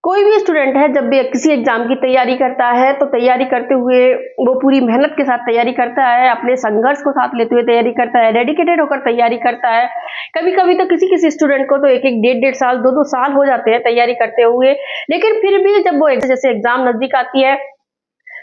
कोई भी स्टूडेंट है जब भी किसी एग्जाम की तैयारी करता है तो तैयारी करते हुए वो पूरी मेहनत के साथ तैयारी करता है, अपने संघर्ष को साथ लेते हुए तैयारी करता है, डेडिकेटेड होकर तैयारी करता है। कभी कभी तो किसी किसी स्टूडेंट को तो एक एक डेढ़ डेढ़ साल दो दो साल हो जाते हैं तैयारी करते हुए। लेकिन फिर भी जब वो जैसे एग्जाम नजदीक आती है,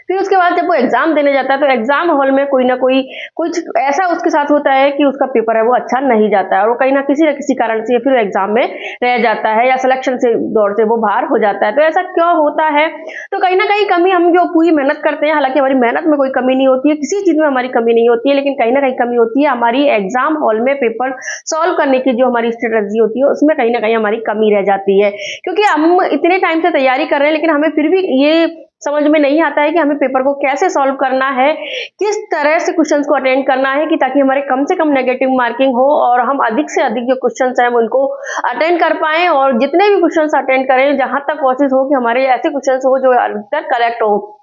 फिर उसके बाद जब वो एग्जाम देने जाता है तो एग्जाम हॉल में कोई ना कोई कुछ ऐसा उसके साथ होता है कि उसका पेपर है वो अच्छा नहीं जाता है और वो कहीं ना किसी कारण से फिर एग्जाम में रह जाता है या सिलेक्शन से दौर से वो बाहर हो जाता है। तो ऐसा क्यों होता है? तो कहीं ना कहीं कमी हम जो पूरी मेहनत करते हैं, हालांकि हमारी मेहनत में कोई कमी नहीं होती है, किसी चीज में हमारी कमी नहीं होती है, लेकिन कहीं ना कहीं कमी होती है हमारी एग्जाम हॉल में पेपर सॉल्व करने की जो हमारी स्ट्रेटजी होती है उसमें कहीं ना कहीं हमारी कमी रह जाती है। क्योंकि हम इतने टाइम से तैयारी कर रहे हैं लेकिन हमें फिर भी ये समझ में नहीं आता है कि हमें पेपर को कैसे सॉल्व करना है, किस तरह से क्वेश्चंस को अटेंड करना है कि ताकि हमारे कम से कम नेगेटिव मार्किंग हो और हम अधिक से अधिक जो क्वेश्चंस हैं उनको अटेंड कर पाएं और जितने भी क्वेश्चंस अटेंड करें जहां तक कोशिश हो कि हमारे ऐसे क्वेश्चंस हो जो अधिकतर करेक्ट हो।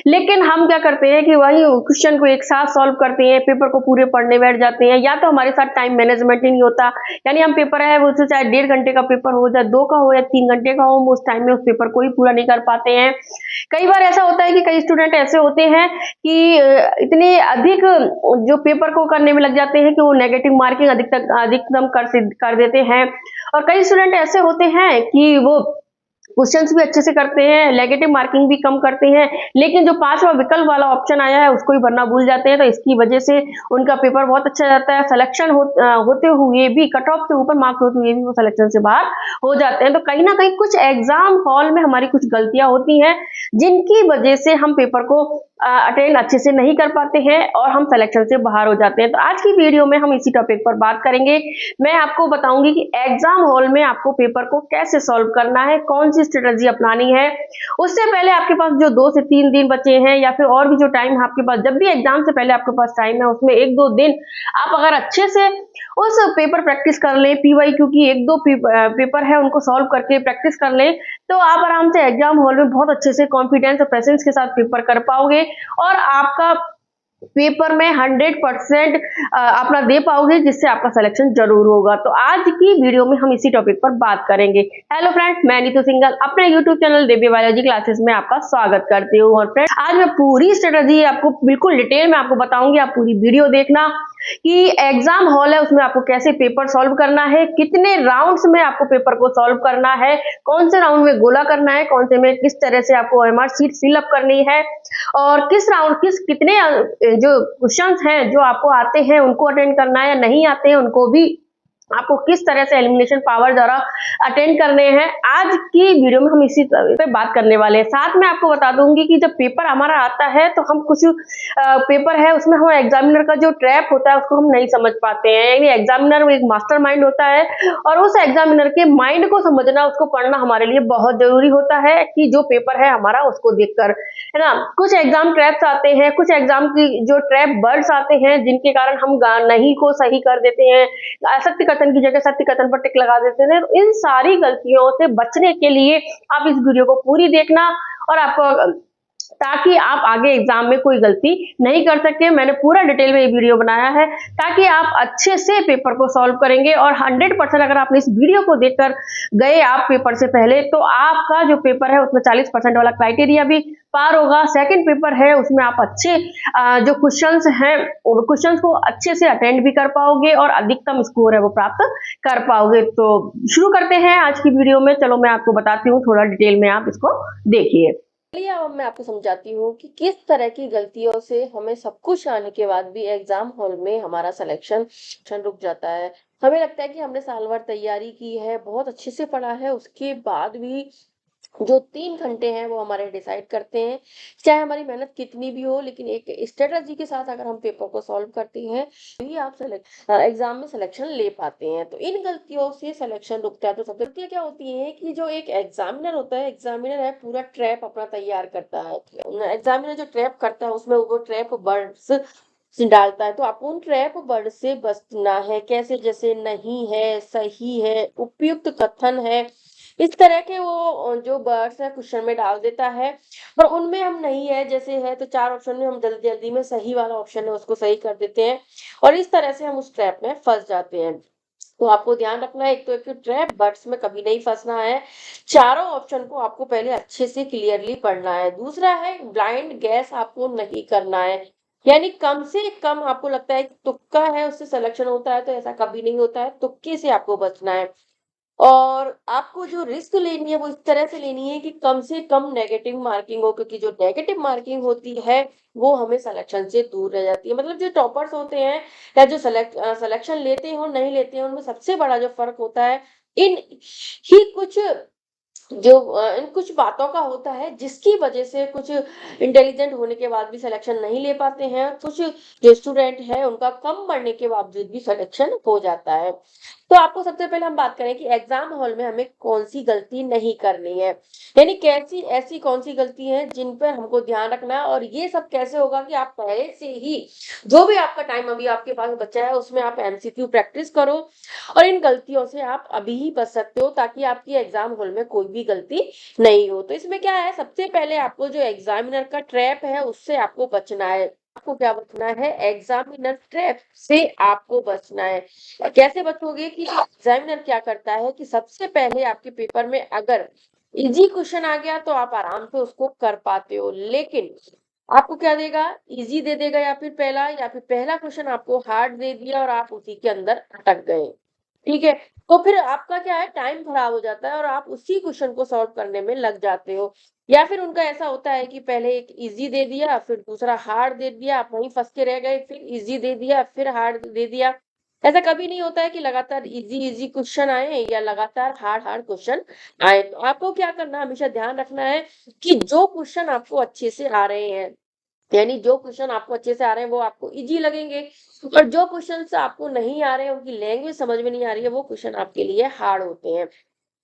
लेकिन हम क्या करते हैं कि वही क्वेश्चन को एक साथ सॉल्व करते हैं, पेपर को पूरे पढ़ने बैठ जाते हैं, या तो हमारे साथ टाइम मैनेजमेंट ही नहीं होता, यानी हम पेपर है वो चाहे 1.5 घंटे का पेपर हो, चाहे 2 का हो या 3 घंटे का हो, हम उस टाइम में उस पेपर को ही पूरा नहीं कर पाते हैं। कई बार ऐसा होता है कि कई स्टूडेंट ऐसे होते हैं कि इतने अधिक जो पेपर को करने में लग जाते हैं कि वो नेगेटिव मार्किंग अधिकतम कर देते हैं। और कई स्टूडेंट ऐसे होते हैं कि वो क्वेश्चंस भी अच्छे से करते हैं, नेगेटिव मार्किंग भी कम करते हैं, लेकिन जो 5वां विकल्प वाला ऑप्शन आया है उसको ही भरना भूल जाते हैं। तो इसकी वजह से उनका पेपर बहुत अच्छा जाता है, सिलेक्शन होते हुए भी, कट ऑफ से ऊपर मार्क्स होते हुए भी वो सिलेक्शन से बाहर हो जाते हैं। तो कहीं ना कहीं कुछ एग्जाम हॉल में हमारी कुछ गलतियां होती हैं जिनकी वजह से हम पेपर को अटेंड अच्छे से नहीं कर पाते हैं और हम सिलेक्शन से बाहर हो जाते हैं। तो आज की वीडियो में हम इसी टॉपिक पर बात करेंगे। मैं आपको बताऊंगी कि एग्जाम हॉल में आपको पेपर को कैसे सॉल्व करना है, कौन सी स्ट्रेटजी अपनानी है। उससे पहले आपके पास जो 2 से 3 दिन बचे हैं या फिर और भी जो टाइम आपके पास, जब भी एग्जाम से पहले आपके पास टाइम है उसमें 1-2 दिन आप अगर अच्छे से उस पेपर प्रैक्टिस कर लें, पीवाईक्यू की 1-2 पेपर है उनको सॉल्व करके प्रैक्टिस कर लें, तो आप आराम से एग्जाम हॉल में बहुत अच्छे से कॉन्फिडेंस और पेशेंस के साथ पेपर कर पाओगे और आपका पेपर में 100% अपना दे पाओगे, जिससे आपका सिलेक्शन जरूर होगा। तो आज की वीडियो में हम इसी टॉपिक पर बात करेंगे। हेलो फ्रेंड्स, मैं नीतू सिंगल अपने यूट्यूब चैनल देवी बायोलॉजी क्लासेस में आपका स्वागत करती हूँ। और फ्रेंड्स, आज मैं पूरी स्ट्रेटजी आपको बिल्कुल डिटेल में आपको बताऊंगी, आप पूरी वीडियो देखना कि एग्जाम हॉल है उसमें आपको कैसे पेपर सॉल्व करना है, कितने राउंड्स में आपको पेपर को सॉल्व करना है, कौन से राउंड में गोला करना है, कौन से में किस तरह से आपको ओएमआर शीट फिलअप करनी है और किस राउंड कितने जो क्वेश्चंस हैं जो आपको आते हैं उनको अटेंड करना है या नहीं आते हैं उनको भी आपको किस तरह से एलिमिनेशन पावर द्वारा अटेंड करने हैं। आज की वीडियो में हम इसी पे बात करने वाले हैं। साथ में आपको बता दूंगी कि जब पेपर हमारा आता है तो हम कुछ पेपर है उसमें हम एग्जामिनर का जो ट्रैप होता है उसको हम नहीं समझ पाते हैं, यानी एग्जामिनर एक मास्टर माइंड होता है और उस एग्जामिनर के माइंड को समझना, उसको पढ़ना हमारे लिए बहुत जरूरी होता है कि जो पेपर है हमारा उसको देखकर, है ना। कुछ एग्जाम ट्रैप्स आते हैं, कुछ एग्जाम की जो ट्रैप वर्ड्स आते हैं जिनके कारण हम नहीं को सही कर देते हैं, असत्य कथन की जगह सत्य कथन पर टिक लगा देते हैं। तो इन सारी गलतियों से बचने के लिए आप इस वीडियो को पूरी देखना और आपको, ताकि आप आगे एग्जाम में कोई गलती नहीं कर सके। मैंने पूरा डिटेल में ये वीडियो बनाया है ताकि आप अच्छे से पेपर को सॉल्व करेंगे और 100% अगर आपने इस वीडियो को देखकर गए आप पेपर से पहले तो आपका जो पेपर है उसमें 40% वाला क्राइटेरिया भी पार होगा। सेकंड पेपर है उसमें आप अच्छे जो क्वेश्चंस हैं क्वेश्चंस को अच्छे से अटेंड भी कर पाओगे और अधिकतम स्कोर है वो प्राप्त कर पाओगे। तो शुरू करते हैं आज की वीडियो में। चलो मैं आपको बताती हूँ, थोड़ा डिटेल में आप इसको देखिए। चलिए अब मैं आपको समझाती हूँ कि किस तरह की गलतियों से हमें सब कुछ आने के बाद भी एग्जाम हॉल में हमारा सिलेक्शन रुक जाता है। हमें लगता है कि हमने साल भर तैयारी की है, बहुत अच्छे से पढ़ा है, उसके बाद भी जो 3 घंटे हैं वो हमारे डिसाइड करते हैं, चाहे हमारी मेहनत कितनी भी हो, लेकिन एक स्ट्रेटजी के साथ अगर हम पेपर को सॉल्व करते हैं ही आप एग्जाम में सिलेक्शन ले पाते हैं। तो इन गलतियों से सिलेक्शन रुकता है। तो सबसे गलतियां क्या होती हैं कि जो एक एग्जामिनर होता है, एग्जामिनर है पूरा ट्रैप अपना तैयार करता है। एग्जामिनर जो ट्रैप करता है उसमें वो ट्रैप वर्ड्स डालता है, तो आपको उन ट्रैप वर्ड से बचना है। कैसे? जैसे नहीं है, सही है, उपयुक्त कथन है, इस तरह के वो जो वर्ड्स है क्वेश्चन में डाल देता है। पर उनमें हम नहीं है जैसे है तो 4 ऑप्शन में हम जल्दी जल्दी में सही वाला ऑप्शन है उसको सही कर देते हैं और इस तरह से हम उस ट्रैप में फंस जाते हैं। तो आपको ध्यान रखना है, एक तो एक ट्रैप बर्ड्स में कभी नहीं फंसना है। चारों ऑप्शन को आपको पहले अच्छे से क्लियरली पढ़ना है। दूसरा है ब्लाइंड गैस आपको नहीं करना है, यानी कम से कम आपको लगता है कि तुक्का है उससे सिलेक्शन होता है, तो ऐसा कभी नहीं होता है, तुक्के से आपको बचना है। और आपको जो रिस्क लेनी है वो इस तरह से लेनी है कि कम से कम नेगेटिव मार्किंग हो, क्योंकि जो नेगेटिव मार्किंग होती है वो हमें सिलेक्शन से दूर रह जाती है। मतलब जो टॉपर्स होते हैं या जो सिलेक्शन लेते हैं और नहीं लेते हैं, उनमें सबसे बड़ा जो फर्क होता है इन ही कुछ जो इन कुछ बातों का होता है, जिसकी वजह से कुछ इंटेलिजेंट होने के बाद भी सिलेक्शन नहीं ले पाते हैं। कुछ जो स्टूडेंट है उनका कम पढ़ने के बावजूद भी सिलेक्शन हो जाता है। तो आपको सबसे पहले हम बात करें कि एग्जाम हॉल में हमें कौन सी गलती नहीं करनी है, यानी कैसी ऐसी कौन सी गलती है जिन पर हमको ध्यान रखना है। और ये सब कैसे होगा कि आप पहले से ही जो भी आपका टाइम अभी आपके पास बचा है उसमें आप एमसीक्यू प्रैक्टिस करो, और इन गलतियों से आप अभी ही बच सकते हो, ताकि आपकी एग्जाम हॉल में कोई भी गलती नहीं हो। तो इसमें क्या है, सबसे पहले आपको जो एग्जामिनर का ट्रैप है उससे आपको बचना है। आपको क्या बचना है, एग्जामिनर ट्रैप से आपको बचना है। कैसे बचोगे कि एग्जामिनर क्या करता है कि सबसे पहले आपके पेपर में अगर इजी क्वेश्चन आ गया तो आप आराम से उसको कर पाते हो, लेकिन आपको क्या देगा, इजी दे देगा, या फिर पहला क्वेश्चन आपको हार्ड दे दिया और आप उसी के अंदर अटक गए। ठीक है, तो फिर आपका क्या है, टाइम खराब हो जाता है और आप उसी क्वेश्चन को सॉल्व करने में लग जाते हो। या फिर उनका ऐसा होता है कि पहले एक इजी दे दिया, फिर दूसरा हार्ड दे दिया, आप वहीं फंस के रह गए, फिर इजी दे दिया, फिर हार्ड दे दिया। ऐसा कभी नहीं होता है कि लगातार इजी इजी क्वेश्चन आए या लगातार हार्ड हार्ड क्वेश्चन आए। तो आपको क्या करना है, हमेशा ध्यान रखना है कि जो क्वेश्चन आपको अच्छे से आ रहे हैं, यानी जो क्वेश्चन आपको अच्छे से आ रहे हैं वो आपको इजी लगेंगे, और जो क्वेश्चंस आपको नहीं आ रहे हैं, उनकी लैंग्वेज समझ में नहीं आ रही है, वो क्वेश्चन आपके लिए हार्ड होते हैं।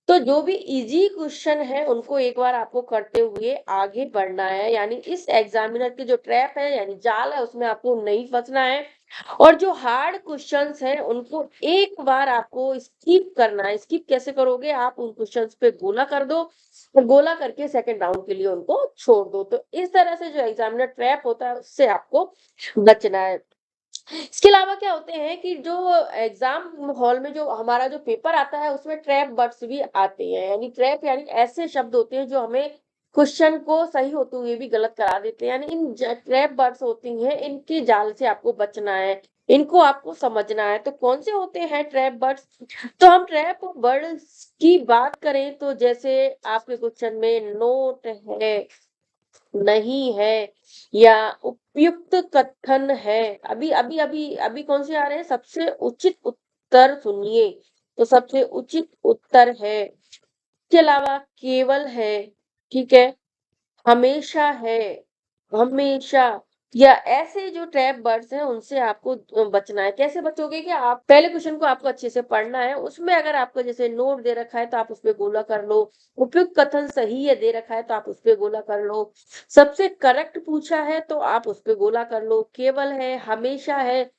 तो जो भी इजी क्वेश्चन है उनको एक बार आपको करते हुए आगे बढ़ना है, यानी इस एग्जामिनर की जो ट्रैप है यानी जाल है उसमें आपको नहीं फंसना है। और जो हार्ड क्वेश्चंस हैं उनको एक बार आपको स्किप करना है। स्किप कैसे करोगे, आप उन क्वेश्चंस पे गोला कर दो, और गोला करके सेकंड राउंड के लिए उनको छोड़ दो। तो इस तरह से जो एग्जामिनर ट्रैप होता है उससे आपको बचना है। इसके अलावा क्या होते हैं कि जो एग्जाम हॉल में जो हमारा जो पेपर आता है उसमें ट्रैप बर्ड्स भी आते हैं, यानी ट्रैप यानी ऐसे शब्द होते हैं जो हमें क्वेश्चन को सही होते हुए भी गलत करा देते हैं। यानी इन ट्रैप बर्ड्स होती हैं, इनके जाल से आपको बचना है, इनको आपको समझना है। तो कौन से होते हैं ट्रैप बर्ड्स, तो हम ट्रैप बर्ड्स की बात करें तो जैसे आपके क्वेश्चन में नोट है, नहीं है, या उपयुक्त कथन है। अभी अभी अभी अभी कौन से आ रहे हैं, सबसे उचित उत्तर सुनिए, तो सबसे उचित उत्तर है। इसके अलावा केवल है, ठीक है, हमेशा है, हमेशा, या ऐसे जो ट्रैप वर्ड्स हैं उनसे आपको बचना है। कैसे बचोगे कि आप पहले क्वेश्चन को आपको अच्छे से पढ़ना है, उसमें अगर आपको जैसे नोट दे रखा है तो आप उस पे गोला कर लो, उपयुक्त कथन सही है दे रखा है तो आप उस पे गोला कर लो, सबसे करेक्ट पूछा है तो आप उस पे गोला कर लो, केवल है, हमेशा है,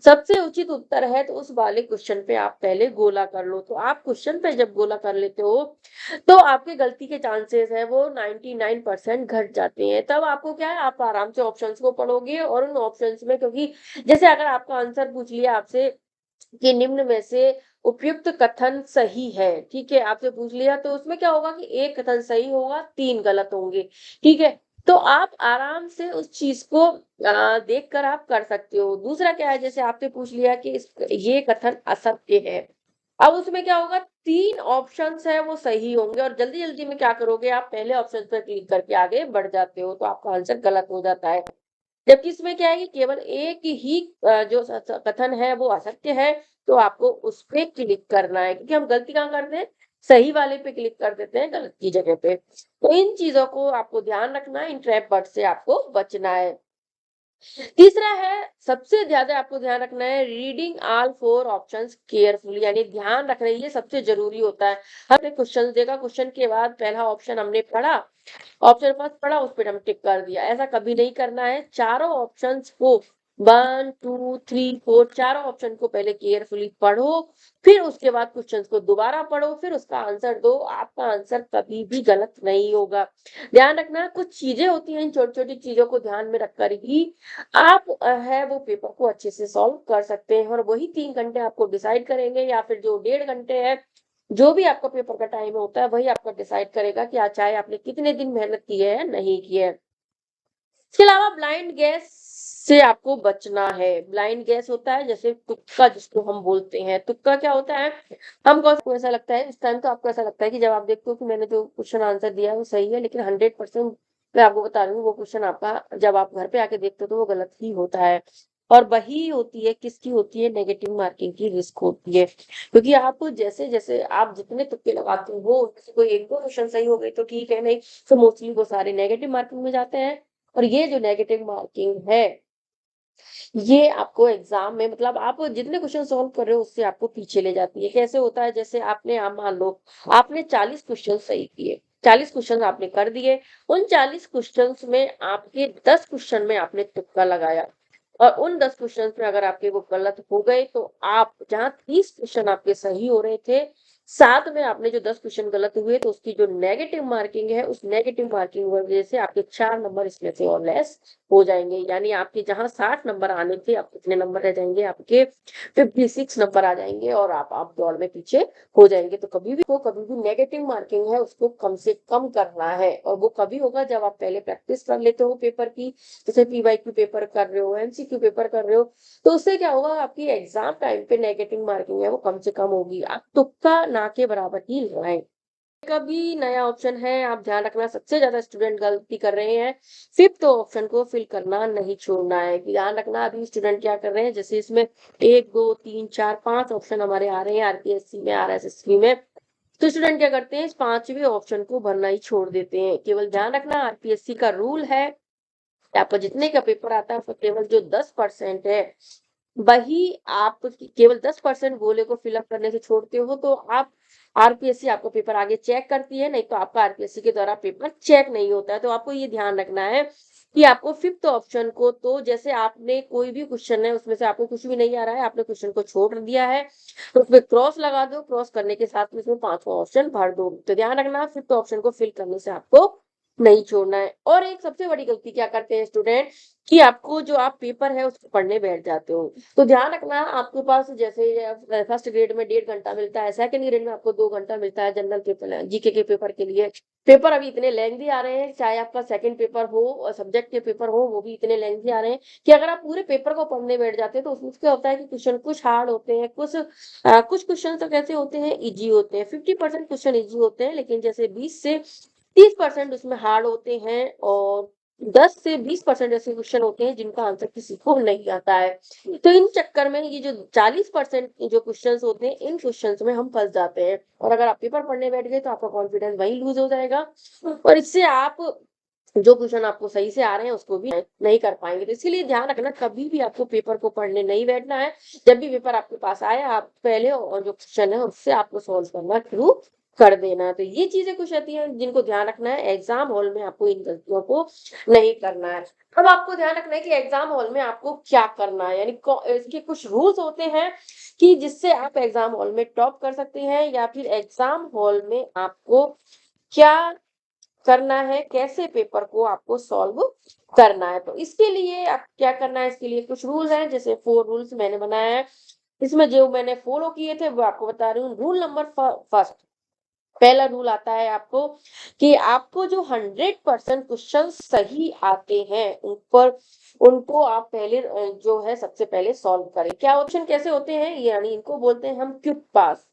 सबसे उचित उत्तर है, तो उस वाले क्वेश्चन पे आप पहले गोला कर लो। तो आप क्वेश्चन पे जब गोला कर लेते हो तो आपके गलती के चांसेस है वो 99% घट जाते हैं। तब आपको क्या है, आप आराम से ऑप्शंस को पढ़ोगे, और उन ऑप्शंस में, क्योंकि जैसे अगर आपका आंसर पूछ लिया आपसे कि निम्न में से उपयुक्त कथन सही है, ठीक है, आपसे पूछ लिया, तो उसमें क्या होगा कि एक कथन सही होगा, 3 गलत होंगे, ठीक है। तो आप आराम से उस चीज को देख कर आप कर सकते हो। दूसरा क्या है, जैसे आपसे पूछ लिया कि ये कथन असत्य है, अब उसमें क्या होगा, 3 ऑप्शंस है वो सही होंगे, और जल्दी जल्दी में क्या करोगे, आप पहले ऑप्शन पर क्लिक करके आगे बढ़ जाते हो, तो आपका आंसर गलत हो जाता है। जबकि इसमें क्या है कि केवल एक ही जो कथन है वो असत्य है, तो आपको उस पे क्लिक करना है, क्योंकि हम गलती कहाँ करते हैं, सही वाले पे क्लिक कर देते हैं गलत की जगह पे। तो इन चीजों को आपको ध्यान रखना है, इन ट्रैप वर्ड से आपको बचना है। तीसरा है, सबसे ज्यादा आपको ध्यान रखना है, रीडिंग ऑल 4 ऑप्शंस केयरफुली, यानी ध्यान रखना, ये सबसे जरूरी होता है। हमने क्वेश्चन देखा, क्वेश्चन के बाद पहला ऑप्शन हमने पढ़ा, ऑप्शन फर्स्ट पढ़ा, उस पर हम टिक कर दिया, ऐसा कभी नहीं करना है। चारों ऑप्शंस को 1 2 3 4 चारों ऑप्शन को पहले केयरफुली पढ़ो, फिर उसके बाद क्वेश्चंस को दोबारा पढ़ो, फिर उसका आंसर दो। आपका आंसर कभी भी गलत नहीं होगा। ध्यान रखना, कुछ चीजें होती हैं, इन छोटी-छोटी चीजों को ध्यान में रखकर ही आप है वो पेपर को अच्छे से सॉल्व कर सकते हैं, और वही 3 घंटे आपको डिसाइड करेंगे, या फिर जो 1.5 घंटे है, जो भी आपका पेपर का टाइम होता है, वही आपका डिसाइड करेगा कि चाहे आपने कितने दिन मेहनत की है या नहीं की है। इसके अलावा ब्लाइंड गैस से आपको बचना है। ब्लाइंड गैस होता है जैसे तुक्का, जिसको हम बोलते हैं। तुक्का क्या होता है, हमको आपको ऐसा लगता है, इस टाइम तो आपको ऐसा लगता है कि जब आप देखते हो कि मैंने जो क्वेश्चन आंसर दिया है वो सही है, लेकिन 100% मैं आपको बता रही हूँ, वो क्वेश्चन आपका जब आप घर पे आके देखते हो तो वो गलत ही होता है। और वही होती है, किसकी होती है, नेगेटिव मार्किंग की रिस्क होती है। क्योंकि आप जैसे जैसे आप जितने तुक्के लगाते हो, जैसे कोई 1-2 क्वेश्चन सही हो गए तो ठीक है, नहीं तो मोस्टली वो सारे नेगेटिव मार्किंग में जाते हैं। और ये जो नेगेटिव मार्किंग है, ये आपको एग्जाम में, मतलब आप जितने क्वेश्चन सॉल्व कर रहे हो उससे आपको पीछे ले जाती है। कैसे होता है, जैसे आपने, आप मान लो आपने 40 क्वेश्चन सही किए, 40 क्वेश्चन आपने कर दिए, उन 40 क्वेश्चन में आपके 10 क्वेश्चन में आपने तुक्का लगाया, और उन 10 क्वेश्चन में अगर आपके वो गलत हो गए, तो आप जहाँ 30 क्वेश्चन आपके सही हो रहे थे, साथ में आपने जो 10 क्वेश्चन गलत हुए, तो उसकी जो नेगेटिव मार्किंग है, उस नेगेटिव मार्किंग वजह से आपके 4 नंबर इसमें से और लेस हो जाएंगे। यानी आपके जहां 60 नंबर आने थे, अब कितने नंबर रह जाएंगे, आपके 56 नंबर आ जाएंगे, और आप दौड़ में पीछे हो जाएंगे। तो कभी भी नेगेटिव मार्किंग है उसको कम से कम करना है, और वो कभी होगा जब आप पहले प्रैक्टिस कर लेते हो पेपर की, जैसे पीवाईक्यू पेपर कर रहे हो, एमसीक्यू पेपर कर रहे हो, तो उससे क्या होगा, आपकी एग्जाम टाइम पे नेगेटिव मार्किंग है वो कम से कम होगी। आप तुक्का ना के बराबर ही लगाएं। का भी नया ऑप्शन है, आप ध्यान रखना, सबसे ज्यादा स्टूडेंट गलती कर रहे हैं, फिफ्थ ऑप्शन को फिल करना नहीं छोड़ना है। कि ध्यान रखना, अभी स्टूडेंट क्या कर रहे हैं, जैसे इसमें 1 2 3 4 5 ऑप्शन हमारे आ रहे हैं आरपीएससी में, आरएसएसबी में, तो स्टूडेंट क्या करते हैं, इस 5वें ऑप्शन को भरना ही छोड़ देते हैं। केवल ध्यान रखना, आरपीएससी का रूल है कि आपका जितने का पेपर आता है, केवल जो 10% है, वही आप केवल 10% गोले को फिलअप करने से छोड़ते हो, तो आप आरपीएससी आपका पेपर आगे चेक करती है, नहीं तो आपका आरपीएससी के द्वारा पेपर चेक नहीं होता है। तो आपको ये ध्यान रखना है कि आपको फिफ्थ ऑप्शन को, तो जैसे आपने कोई भी क्वेश्चन है उसमें से आपको कुछ भी नहीं आ रहा है, आपने क्वेश्चन को छोड़ दिया है, तो उसमें क्रॉस लगा दो, क्रॉस करने के साथ में उसमें 5वां ऑप्शन भर दो। तो ध्यान रखना, फिफ्थ ऑप्शन को फिल करने से आपको नहीं छोड़ना है। और एक सबसे बड़ी गलती क्या करते हैं स्टूडेंट, कि आपको जो आप पेपर है उसको पढ़ने बैठ जाते हो। तो ध्यान रखना, आपके पास जैसे फर्स्ट ग्रेड में 1.5 घंटा मिलता है, सेकंड ग्रेड में आपको 2 घंटा मिलता है जनरल पेपर, जीके के पेपर के लिए। पेपर अभी इतने लेंथी आ रहे हैं, चाहे आपका सेकंड पेपर हो और सब्जेक्ट के पेपर हो, वो भी इतने लेंथी आ रहे हैं कि अगर आप पूरे पेपर को पढ़ने बैठ जाते हैं, तो उसमें क्या होता है कि क्वेश्चन कुछ हार्ड होते हैं, कुछ क्वेश्चन तो कैसे होते हैं, इजी होते हैं। 50% क्वेश्चन इजी होते हैं, लेकिन जैसे 20 से 30% उसमें हार्ड होते हैं, और 10 से 20% ऐसे क्वेश्चन होते हैं जिनका आंसर किसी को नहीं आता है। तो इन चक्कर में ये जो 40% जो क्वेश्चंस होते हैं, इन क्वेश्चंस में हम फंस जाते हैं, और अगर आप पेपर पढ़ने बैठ गए तो आपका कॉन्फिडेंस वहीं लूज हो जाएगा, और इससे आप जो क्वेश्चन आपको सही से आ रहे हैं उसको भी नहीं कर पाएंगे। तो इसीलिए ध्यान रखना, कभी भी आपको पेपर को पढ़ने नहीं बैठना है। जब भी पेपर आपके पास आए, आप पहले और जो क्वेश्चन है उससे आपको सॉल्व करना शुरू कर देना। तो ये चीजें कुछ रहती हैं जिनको ध्यान रखना है, एग्जाम हॉल में आपको इन गलतियों को नहीं करना है। अब आपको ध्यान रखना है कि एग्जाम हॉल में आपको क्या करना है, यानी इसके कुछ रूल्स होते हैं कि जिससे आप एग्जाम हॉल में टॉप कर सकते हैं, या फिर एग्जाम हॉल में आपको क्या करना है, कैसे पेपर को आपको सॉल्व करना है। तो इसके लिए आप क्या करना है, इसके लिए कुछ रूल्स हैं, जैसे 4 रूल्स मैंने बनाया है, इसमें जो मैंने फॉलो किए थे वो आपको बता रही हूँ। रूल नंबर फर्स्ट, पहला रूल आता है आपको कि आपको जो 100% क्वेश्चन सही आते हैं, उन पर उनको आप पहले जो है सबसे पहले सॉल्व करें। क्या ऑप्शन कैसे होते हैं, यानी इनको बोलते हैं हम क्विक पास।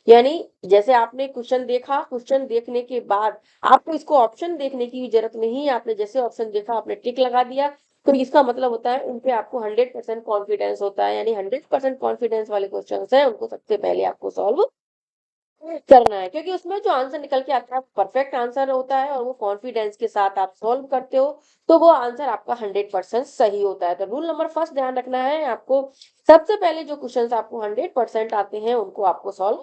यानी जैसे आपने क्वेश्चन देखा, क्वेश्चन देखने के बाद आपको इसको ऑप्शन देखने की भी जरूरत नहीं, आपने जैसे ऑप्शन देखा आपने टिक लगा दिया, तो इसका मतलब होता है उन पे आपको 100% कॉन्फिडेंस होता है। यानी 100% कॉन्फिडेंस वाले क्वेश्चन है उनको सबसे पहले आपको सॉल्व करना है, क्योंकि उसमें जो आंसर निकल के आता है परफेक्ट आंसर होता है, और वो कॉन्फिडेंस के साथ आप सॉल्व करते हो, तो वो आंसर आपका 100% सही होता है। तो रूल नंबर फर्स्ट ध्यान रखना है आपको, सबसे पहले जो क्वेश्चन आपको 100% आते हैं उनको आपको सॉल्व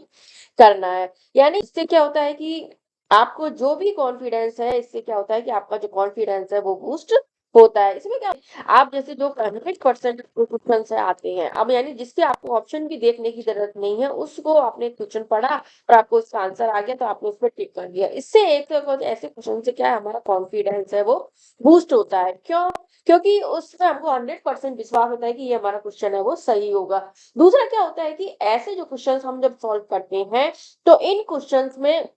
करना है। यानी इससे क्या होता है कि आपको जो भी कॉन्फिडेंस है, इससे क्या होता है कि आपका जो कॉन्फिडेंस है वो बूस्ट होता है। इसमें क्या आप जैसे जो 100% क्वेश्चन से आते हैं, अब यानी जिससे आपको ऑप्शन भी देखने की ज़रूरत नहीं है, उसको आपने क्वेश्चन पढ़ा और आपको उसका आंसर आ गया तो आपने उसपे टिक कर दिया। इससे एक तो कुछ ऐसे क्वेश्चन से क्या है हमारा कॉन्फिडेंस है वो बूस्ट होता है। क्यों? क्योंकि उसमें हमको 100% विश्वास होता है कि ये हमारा क्वेश्चन है वो सही होगा। दूसरा क्या होता है कि ऐसे जो क्वेश्चंस हम जब सॉल्व करते हैं, तो इन क्वेश्चंस में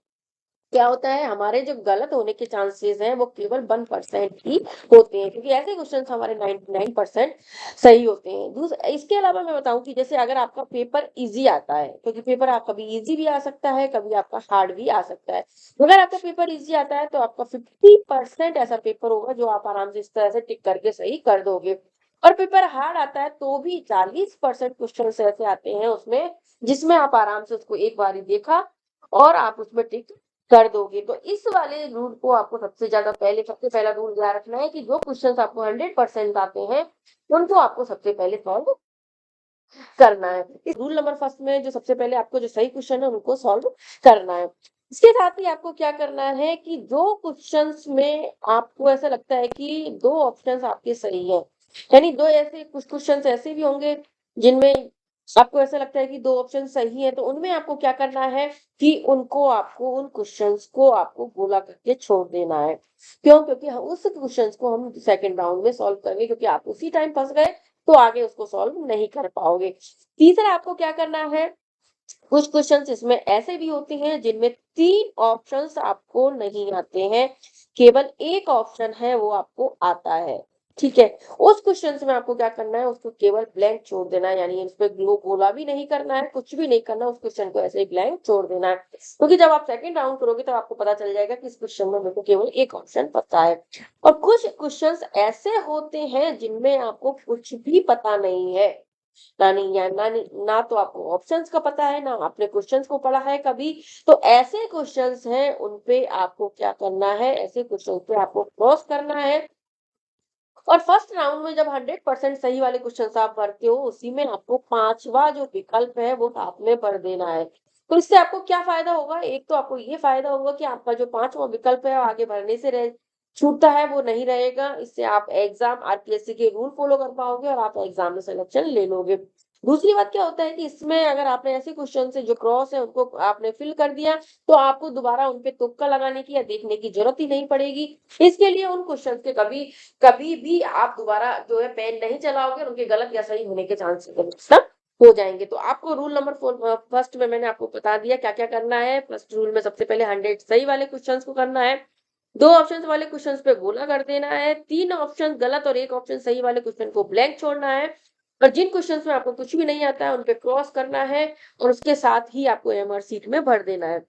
क्या होता है हमारे जो गलत होने के चांसेस हैं वो केवल 1% ही होते हैं, क्योंकि ऐसे क्वेश्चंस हमारे 99% सही होते हैं। इसके अलावा मैं बताऊं कि जैसे अगर आपका पेपर इजी आता है, क्योंकि पेपर आप कभी इजी भी आ सकता है, कभी आपका हार्ड भी आ सकता है। अगर आपका पेपर इजी आता है तो आपका 50% ऐसा पेपर होगा जो आप आराम से इस तरह से टिक करके सही कर दोगे। और पेपर हार्ड आता है तो भी 40% क्वेश्चन ऐसे आते हैं उसमें, जिसमें आप आराम से उसको एक बार ही देखा और आप उसमें टिक कर दोगे। तो इस वाले रूल को आपको सबसे पहला रूल याद रखना है कि जो क्वेश्चंस आपको 100% आते हैं, उनको आपको सबसे पहले सॉल्व करना है। इस रूल नंबर फर्स्ट में जो सबसे पहले आपको जो सही क्वेश्चन है उनको सॉल्व करना है। इसके साथ ही आपको क्या करना है कि जो क्वेश्चंस में आपको ऐसा लगता है कि 2 ऑप्शंस आपके सही हैं, यानी 2 ऐसे कुछ क्वेश्चंस ऐसे भी होंगे जिनमें आपको ऐसा लगता है कि 2 ऑप्शन सही हैं, तो उनमें आपको क्या करना है कि उन क्वेश्चंस को आपको गोला करके छोड़ देना है। क्यों? क्योंकि उस क्वेश्चंस को हम सेकंड राउंड में सॉल्व करेंगे, क्योंकि आप उसी टाइम फंस गए तो आगे उसको सॉल्व नहीं कर पाओगे। तीसरा आपको क्या करना है, कुछ क्वेश्चंस इसमें ऐसे भी होते हैं जिनमें 3 ऑप्शंस आपको नहीं आते हैं, केवल 1 ऑप्शन है वो आपको आता है। ठीक है? उस क्वेश्चंस में आपको क्या करना है, उसको केवल ब्लैंक छोड़ देना है, यानी इस पे गोला भी नहीं करना है, कुछ भी नहीं करना, उस क्वेश्चन को ऐसे ही ब्लैंक छोड़ देना है। क्योंकि जब आप सेकंड राउंड करोगे तब आपको पता चल जाएगा कि इस क्वेश्चन में मेरे को केवल 1 ऑप्शन पता है। और कुछ क्वेश्चंस ऐसे होते हैं जिनमें आपको कुछ भी पता नहीं है। ना तो आपको ऑप्शंस का पता है, ना आपने क्वेश्चंस को पढ़ा है कभी। तो ऐसे क्वेश्चंस हैं, उन पे आपको क्या करना है, ऐसे क्वेश्चंस पे आपको क्रॉस करना है। और फर्स्ट राउंड में जब 100% सही वाले क्वेश्चंस आप भरते हो, उसी में आपको 5वां जो विकल्प है वो साथ में भर देना है। तो इससे आपको क्या फायदा होगा? एक तो आपको ये फायदा होगा कि आपका जो 5वां विकल्प है आगे भरने से रह छूटता है वो नहीं रहेगा। इससे आप एग्जाम आरपीएससी के रूल फॉलो कर पाओगे और आप एग्जाम में सिलेक्शन ले लोगे। दूसरी बात क्या होता है कि इसमें अगर आपने ऐसे क्वेश्चन से जो क्रॉस है उनको आपने फिल कर दिया, तो आपको दोबारा उनपे तुक्का लगाने की या देखने की जरूरत ही नहीं पड़ेगी। इसके लिए उन क्वेश्चन के कभी कभी भी आप दोबारा जो है पेन नहीं चलाओगे और उनके गलत या सही होने के चांसेस सब हो जाएंगे। तो आपको रूल नंबर फर्स्ट में मैंने आपको बता दिया क्या क्या करना है। फर्स्ट रूल में सबसे पहले 100 सही वाले क्वेश्चंस को करना है, 2 ऑप्शंस वाले क्वेश्चंस पे गोला कर देना है, 3 ऑप्शन गलत और 1 ऑप्शन सही वाले क्वेश्चन को ब्लैंक छोड़ना है, और जिन क्वेश्चंस में आपको कुछ भी नहीं आता है उन पे क्रॉस करना है, और उसके साथ ही आपको एमआर सीट में भर देना है।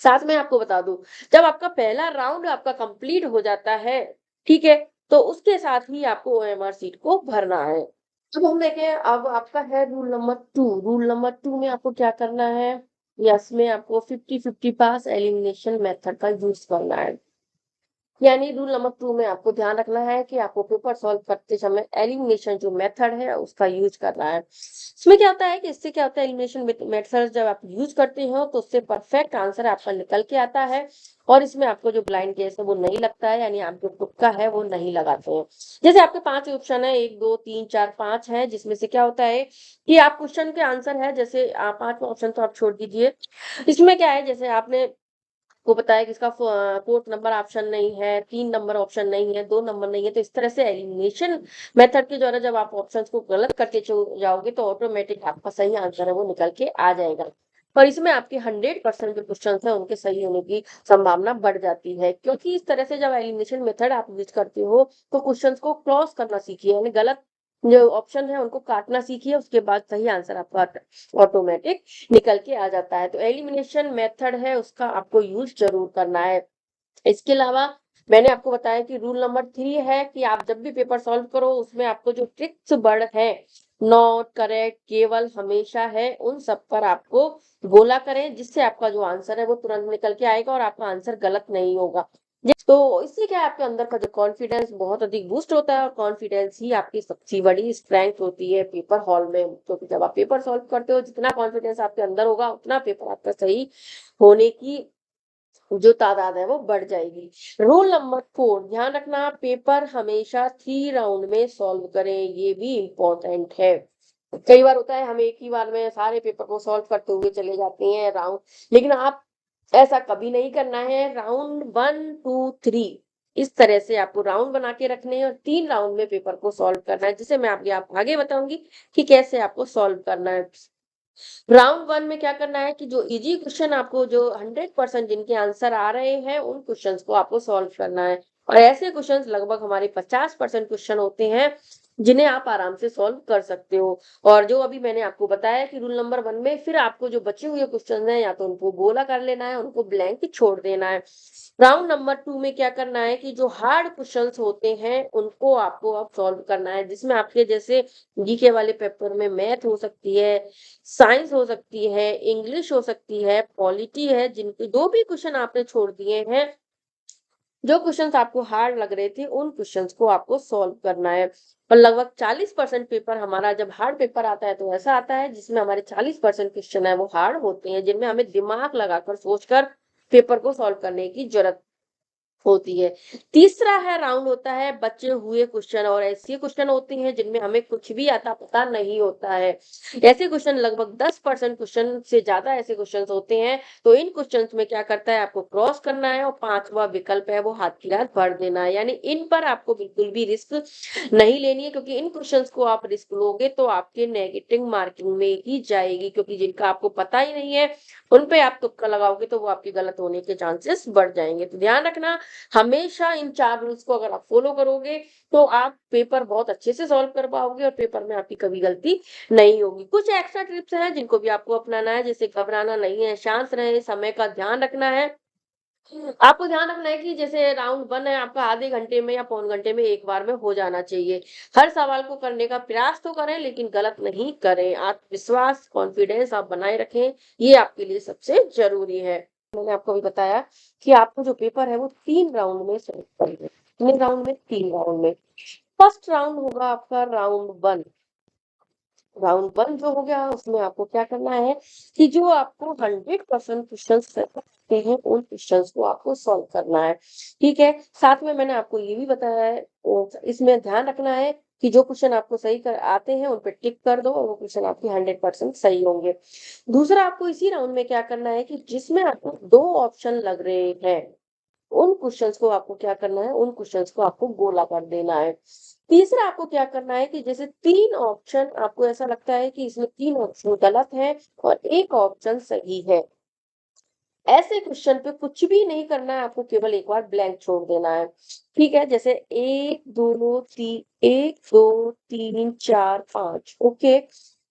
साथ में आपको बता दूं, जब आपका पहला राउंड आपका कंप्लीट हो जाता है, ठीक है, तो उसके साथ ही आपको ओएमआर सीट को भरना है। अब हम देखें, अब आपका है रूल नंबर 2। रूल नंबर 2 में आपको क्या करना है, यस में आपको 50-50 पास एलिमिनेशन मेथड का यूज करना है। यानी रूल नंबर 2 में आपको ध्यान रखना है कि आपको पेपर सॉल्व करते समय एलिमिनेशन जो मेथड है उसका यूज करना है। इसमें क्या होता है कि इससे क्या होता है, एलिमिनेशन मेथड जब आप यूज करते हो तो उससे परफेक्ट आंसर आपका निकल के आता है, और इसमें आपको जो ब्लाइंड केस है वो नहीं लगता है, यानी आप जो तुक्का है वो नहीं लगाते हैं। जैसे आपके 5 ऑप्शन है, 1 2 3 4 5 है, जिसमें से क्या होता है कि आप क्वेश्चन के आंसर है, जैसे 5वां ऑप्शन तो आप छोड़ दीजिए। इसमें क्या है, जैसे आपने को बताया कि इसका 4th नंबर ऑप्शन नहीं है, 3 नंबर ऑप्शन नहीं है, 2 नंबर नहीं है, तो इस तरह से एलिमिनेशन मेथड के द्वारा जब आप ऑप्शंस को गलत करते जाओगे तो ऑटोमेटिक आपका सही आंसर है वो निकल के आ जाएगा। और इसमें आपके 100% जो क्वेश्चन है उनके सही होने की संभावना बढ़ जाती है, क्योंकि इस तरह से जब एलिमिनेशन मेथड आप यूज करते हो तो क्वेश्चन को क्रॉस करना सीखिए, यानी गलत जो ऑप्शन है उनको काटना सीखिए, उसके बाद सही आंसर आपका ऑटोमेटिक निकल के आ जाता है। तो एलिमिनेशन मेथड है उसका आपको यूज जरूर करना है। इसके अलावा मैंने आपको बताया कि रूल नंबर 3 है कि आप जब भी पेपर सॉल्व करो उसमें आपको जो ट्रिक्स वर्ड है, नॉट, करेक्ट, केवल, हमेशा है, उन सब पर आपको गोला करें, जिससे आपका जो आंसर है वो तुरंत निकल के आएगा और आपका आंसर गलत नहीं होगा। तो इससे क्या है, आपके अंदर का जो कॉन्फिडेंस बहुत अधिक बूस्ट होता है, और कॉन्फिडेंस ही आपकी सबसे बड़ी स्ट्रेंथ होती है पेपर हॉल में। तो जब आप पेपर सॉल्व करते हो, जितना कॉन्फिडेंस आपके अंदर होगा उतना पेपर आपका सही होने की जो तादाद है वो बढ़ जाएगी। रूल नंबर 4, ध्यान रखना, पेपर हमेशा 3 राउंड में सॉल्व करें, ये भी इम्पोर्टेंट है। कई बार होता है हम एक ही बार में सारे पेपर को सॉल्व करते हुए चले जाते हैं राउंड, लेकिन आप ऐसा कभी नहीं करना है। राउंड 1 2 3 इस तरह से आपको राउंड बना के रखने हैं और 3 राउंड में पेपर को सॉल्व करना है, जिसे मैं आप आगे बताऊंगी कि कैसे आपको सॉल्व करना है। राउंड 1 में क्या करना है कि जो इजी क्वेश्चन आपको जो 100% जिनके आंसर आ रहे हैं उन क्वेश्चंस को आपको सॉल्व करना है, और ऐसे क्वेश्चंस लगभग हमारे 50% क्वेश्चन होते हैं जिन्हें आप आराम से सॉल्व कर सकते हो। और जो अभी मैंने आपको बताया कि रूल नंबर 1 में फिर आपको जो बचे हुए क्वेश्चन हैं या तो उनको गोला कर लेना है, उनको ब्लैंक छोड़ देना है। राउंड नंबर 2 में क्या करना है कि जो हार्ड क्वेश्चंस होते हैं उनको आपको अब सॉल्व करना है, जिसमें आपके जैसे जीके वाले पेपर में मैथ हो सकती है, साइंस हो सकती है, इंग्लिश हो सकती है, पॉलिटी है, जिनके जो भी क्वेश्चन आपने छोड़ दिए हैं, जो क्वेश्चंस आपको हार्ड लग रहे थे उन क्वेश्चंस को आपको सॉल्व करना है। और लगभग 40% पेपर हमारा जब हार्ड पेपर आता है तो ऐसा आता है जिसमें हमारे 40% क्वेश्चन है वो हार्ड होते हैं, जिनमें हमें दिमाग लगाकर सोचकर पेपर को सॉल्व करने की जरूरत होती है। तीसरा है राउंड होता है बचे हुए क्वेश्चन, और ऐसे क्वेश्चन होते हैं जिनमें हमें कुछ भी आता पता नहीं होता है। ऐसे क्वेश्चन लगभग 10% क्वेश्चन से ज्यादा ऐसे क्वेश्चन होते हैं, तो इन क्वेश्चंस में क्या करता है आपको क्रॉस करना है और 5वां विकल्प है वो हाथ की रात भर देना है, यानी इन पर आपको बिल्कुल भी रिस्क नहीं लेनी है, क्योंकि इन क्वेश्चंस को आप रिस्क लोगे तो आपके नेगेटिव मार्किंग में ही जाएगी, क्योंकि जिनका आपको पता ही नहीं है उन पे आप तुक्का लगाओगे तो वो आपके गलत होने के चांसेस बढ़ जाएंगे। तो ध्यान रखना, हमेशा इन 4 रूल्स को अगर आप फॉलो करोगे तो आप पेपर बहुत अच्छे से सॉल्व कर पाओगे और पेपर में आपकी कभी गलती नहीं होगी। कुछ एक्स्ट्रा टिप्स हैं जिनको भी आपको अपनाना है, जैसे घबराना नहीं है, शांत रहे, समय का ध्यान रखना है। आपको ध्यान रखना है कि जैसे राउंड 1 है आपका आधे घंटे में या पौन घंटे में एक बार में हो जाना चाहिए। हर सवाल को करने का प्रयास तो करें लेकिन गलत नहीं करें। आत्मविश्वास, कॉन्फिडेंस आप बनाए रखें, ये आपके लिए सबसे जरूरी है। मैंने आपको भी बताया कि आपको जो पेपर है वो 3 राउंड में सॉल्व करना है। कितने राउंड में? 3 राउंड में। फर्स्ट राउंड होगा आपका राउंड 1। राउंड 1 जो हो गया उसमें आपको क्या करना है कि जो आपको 100% क्वेश्चंस आते हैं उन क्वेश्चंस को आपको सॉल्व करना है। ठीक है, साथ में मैंने आपको ये भी बताया है, इसमें ध्यान रखना है कि जो क्वेश्चन आपको सही कर आते हैं उन पे टिक कर दो और वो क्वेश्चन आपके 100% सही होंगे। दूसरा, आपको इसी राउंड में क्या करना है कि जिसमें आपको 2 ऑप्शन लग रहे हैं उन क्वेश्चंस को आपको क्या करना है, उन क्वेश्चंस को आपको गोला कर देना है। तीसरा, आपको क्या करना है कि जैसे 3 ऑप्शन आपको ऐसा लगता है कि इसमें 3 ऑप्शन गलत है और 1 ऑप्शन सही है, ऐसे क्वेश्चन पे कुछ भी नहीं करना है, आपको केवल एक बार ब्लैंक छोड़ देना है। ठीक है, जैसे 1 2 3 1 2 3 4 5। ओके,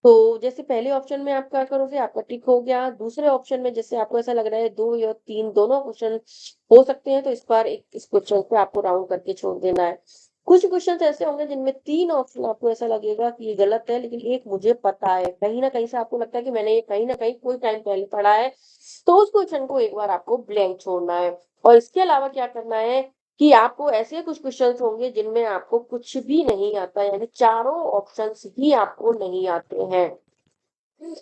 तो जैसे पहले ऑप्शन में आप क्या करोगे, आपका टिक हो गया। दूसरे ऑप्शन में जैसे आपको ऐसा लग रहा है 2 या 3 दोनों क्वेश्चन हो सकते हैं, तो इस बार एक इस क्वेश्चन पे आपको राउंड करके छोड़ देना है। कुछ क्वेश्चन ऐसे होंगे जिनमें 3 ऑप्शन आपको ऐसा लगेगा कि ये गलत है, लेकिन एक मुझे पता है, कहीं ना कहीं से आपको लगता है कि मैंने ये कहीं ना कहीं कोई टाइम पहले पढ़ा है, तो उस क्वेश्चन को एक बार आपको ब्लैंक छोड़ना है। और इसके अलावा क्या करना है कि आपको ऐसे कुछ क्वेश्चंस होंगे जिनमें आपको कुछ भी नहीं आता, यानी चारों ऑप्शंस ही आपको नहीं आते हैं।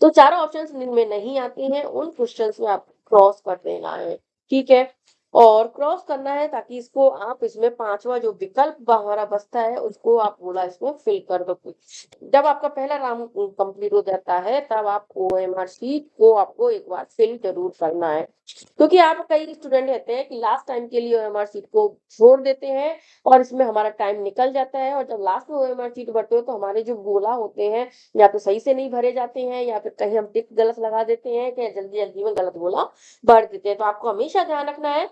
तो चारों ऑप्शंस जिनमें नहीं आते हैं उन क्वेश्चंस में आपको क्रॉस कर देना है। ठीक है, और क्रॉस करना है ताकि इसको आप इसमें 5वां जो विकल्प हमारा बचता है उसको आप बोला इसमें फिल कर दो। जब आपका पहला राउंड कंप्लीट हो जाता है तब आप ओएमआर शीट को आपको एक बार फिल जरूर करना है, क्योंकि आप कई स्टूडेंट रहते हैं कि लास्ट टाइम के लिए ओएमआर शीट को छोड़ देते हैं और इसमें हमारा टाइम निकल जाता है, और जब लास्ट में ओएमआर शीट भरते हो तो हमारे जो गोला होते हैं या तो सही से नहीं भरे जाते हैं या फिर कहीं हम टिक गलत लगा देते हैं कि जल्दी जल्दी में गलत गोला भर देते हैं। तो आपको हमेशा ध्यान रखना है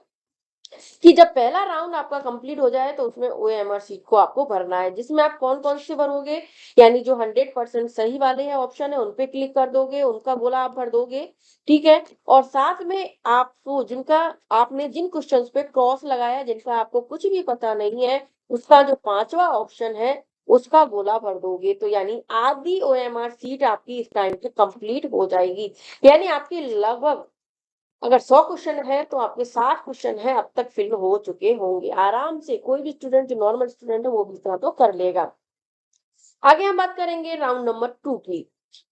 कि जब पहला राउंड आपका कंप्लीट हो जाए तो उसमें ओएमआर शीट को आपको भरना है, जिसमें आप कौन कौन से भरोगे, यानी जो 100% सही वाले हैं ऑप्शन है उन पे क्लिक कर दोगे, उनका गोला आप भर दोगे। ठीक है, और साथ में आपको जिनका आपने जिन क्वेश्चंस पे क्रॉस लगाया, जिनका आपको कुछ भी पता नहीं है, उसका जो 5वां ऑप्शन है उसका गोला भर दोगे, तो यानी आधी ओएमआर शीट आपकी इस टाइम पे कंप्लीट हो जाएगी। यानी आपकी लगभग अगर 100 क्वेश्चन है तो आपके 60 क्वेश्चन है अब तक फिल हो चुके होंगे आराम से। कोई भी स्टूडेंट जो नॉर्मल स्टूडेंट है वो भी इतना तो कर लेगा। आगे हम बात करेंगे राउंड नंबर 2 की।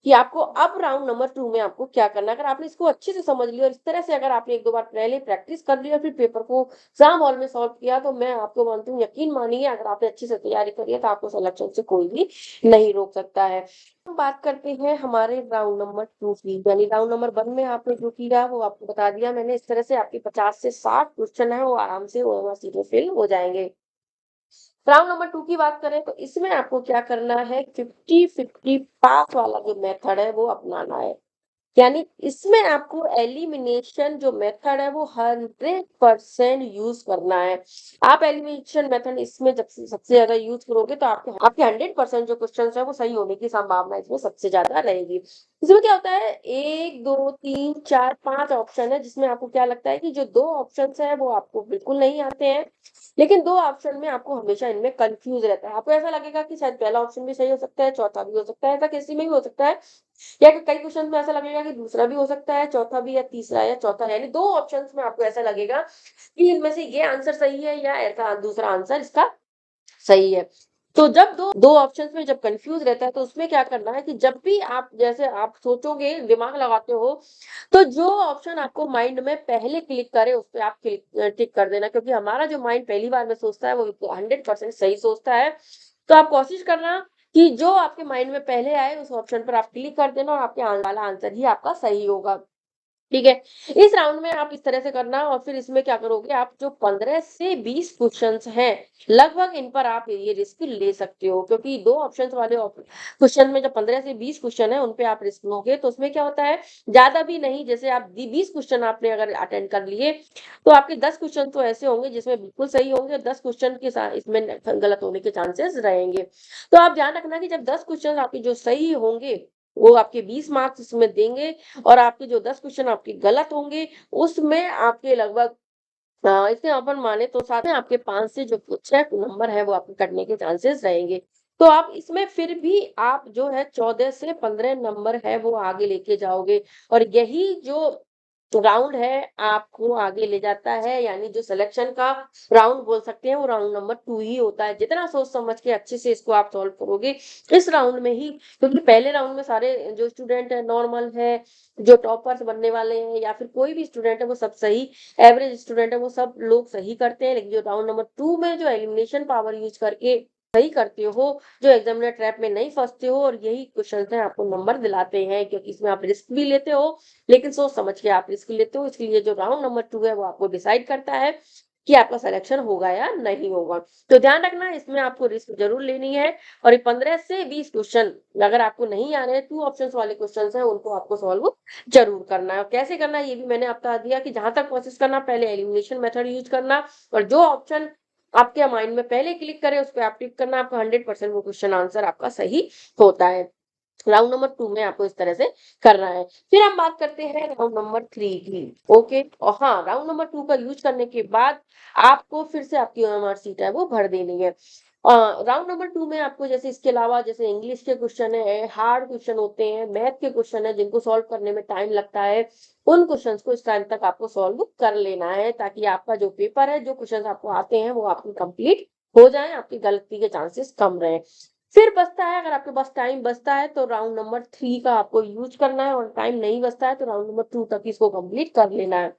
कि आपको अब राउंड नंबर 2 में आपको क्या करना है। अगर आपने इसको अच्छे से समझ लिया और इस तरह से अगर आपने 1-2 बार पहले प्रैक्टिस कर लिया, फिर पेपर को एग्ज़ाम हॉल में सॉल्व किया, तो मैं आपको मानती हूँ, यकीन मानिए, अगर आपने अच्छे से तैयारी करी है, तो आपको सिलेक्शन से कोई भी नहीं रोक सकता है। हम बात करते हैं हमारे राउंड नंबर 2 की, यानी राउंड नंबर 1 में आपने जो किया वो आपको बता दिया मैंने। इस तरह से आपके 50 से 60 क्वेश्चन है वो आराम से ओएमआर शीट में फिल हो जाएँगे। राउंड नंबर 2 की बात करें तो इसमें आपको क्या करना है, 50-50 पास वाला जो मेथड है वो अपनाना है। यानी इसमें आपको एलिमिनेशन जो मेथड है वो 100% यूज़ करना है। आप एलिमिनेशन मेथड इसमें जब से सबसे ज़्यादा यूज़ करोगे तो आपके आपके 100% जो क्वेश्चन्स हैं वो सही होने की संभावना इसमें सबसे ज़्यादा रहेगी। इसमें क्या होता है, 1, 2, 3, 4, 5 ऑप्शन है, जिसमें आपको क्या लगता है कि जो 2 ऑप्शंस हैं वो आपको बिल्कुल नहीं आते हैं। लेकिन 2 ऑप्शन में आपको हमेशा इनमें कन्फ्यूज़ रहता है। आपको ऐसा लगेगा कि शायद पहला ऑप्शन भी सही हो सकता है, चौथा भी हो सकता है, ऐसा किसी में भी हो सकता है। या कई क्वेश्चन में ऐसा लगेगा कि दूसरा भी हो सकता है, चौथा भी, या तीसरा या चौथा, यानी 2 ऑप्शंस में आपको ऐसा लगेगा कि इनमें से ये आंसर सही है या ऐसा दूसरा आंसर इसका सही है। तो जब दो ऑप्शंस में जब कन्फ्यूज़ रहता है तो उसमें क्या करना है कि जब भी आप जैसे आप सोचोगे, दिमाग लगाते हो, तो जो ऑप्शन आपको माइंड में पहले क्लिक करे उस पे आप टिक कर देना, क्योंकि हमारा जो माइंड पहली बार में सोचता है वो 100% सही सोचता है। तो आप कोशिश करना कि जो आपके माइंड में पहले आए उस ऑप्शन पर आप क्लिक कर देना और आपके वाला आंसर ही आपका सही होगा। ठीक है? इस राउंड में आप इस तरह से करना, और फिर इसमें क्या करोगे, आप जो 15 से 20 क्वेश्चन्स हैं, लगभग इन पर आप ये रिस्क ले सकते हो, क्योंकि 2 ऑप्शंस वाले क्वेश्चन में जब 15 से 20 क्वेश्चन है उन पे आप रिस्क लोगे तो उसमें क्या होता है, ज़्यादा भी नहीं, जैसे आप 20 क्वेश्चन आपने अगर अटेंड कर लिए, तो आपके 10 क्वेश्चन तो ऐसे होंगे जिसमें बिल्कुल सही होंगे और 10 क्वेश्चन के साथ इसमें गलत होने के चांसेस रहेंगे। तो आप ध्यान रखना कि जब 10 क्वेश्चन आपके जो सही होंगे, वो आपके 20 मार्क्स इसमें देंगे, और आपके जो 10 क्वेश्चन आपके गलत होंगे, उसमें आपके लगभग इसमें अपन माने तो साथ में आपके 5 से जो 6 नंबर है वो आपके कटने के चांसेस रहेंगे। तो आप इसमें फिर भी आप जो है 14 से 15 नंबर है वो आगे लेके जाओगे, और यही जो राउंड है आपको आगे ले जाता है, यानी जो सिलेक्शन का राउंड बोल सकते हैं वो राउंड नंबर 2 ही होता है। जितना सोच समझ के अच्छे से इसको आप सॉल्व करोगे इस राउंड में ही, क्योंकि पहले राउंड में सारे जो स्टूडेंट है नॉर्मल है, जो टॉपर्स बनने वाले हैं या फिर कोई भी स्टूडेंट है वो सब सही, एवरेज स्टूडेंट है वो सब लोग सही करते हैं। लेकिन जो राउंड नंबर 2 में जो एलिमिनेशन पावर यूज़ करके सही करते हो, जो एग्जामिनर ट्रैप में नहीं फँसते हो, और यही क्वेश्चंस हैं आपको नंबर दिलाते हैं, क्योंकि इसमें आप रिस्क भी लेते हो, लेकिन सोच समझ के आप रिस्क लेते हो। इसलिए जो राउंड नंबर 2 है वो आपको डिसाइड करता है कि आपका सिलेक्शन होगा या नहीं होगा। तो ध्यान रखना, इसमें आपको रिस्क ज़रूर लेनी है, और ये 15 से 20 क्वेश्चन अगर आपको नहीं आ रहे हैं, 2 ऑप्शंस वाले क्वेश्चंस हैं, उनको आपको सॉल्व ज़रूर करना है। और कैसे करना है ये भी मैंने बता दिया कि जहाँ तक कोशिश करना, पहले एलिमिनेशन मेथड यूज़ करना, और जो ऑप्शन आपके माइंड में पहले क्लिक करे उस पे आप टिक करना, आपका 100% वो क्वेश्चन आंसर आपका सही होता है। राउंड नंबर 2 में आपको इस तरह से करना है। फिर हम बात करते हैं राउंड नंबर 3 की। ओके, और हाँ, राउंड नंबर 2 का यूज़ करने के बाद आपको फिर से आपकी ओएमआर शीट है वो भर देनी है। राउंड नंबर 2 में आपको जैसे इसके अलावा जैसे इंग्लिश के क्वेश्चन है, हार्ड क्वेश्चन होते हैं, मैथ के क्वेश्चन है जिनको सॉल्व करने में टाइम लगता है, उन क्वेश्चंस को इस टाइम तक आपको सॉल्व कर लेना है, ताकि आपका जो पेपर है, जो क्वेश्चंस आपको आते हैं वो आपके कंप्लीट हो जाएँ, आपकी गलती के चांसेस कम रहें। फिर बचता है, अगर आपके पास टाइम बचता है तो राउंड नंबर 3 का आपको यूज़ करना है, और टाइम नहीं बचता है तो राउंड नंबर 2 तक इसको कंप्लीट कर लेना है।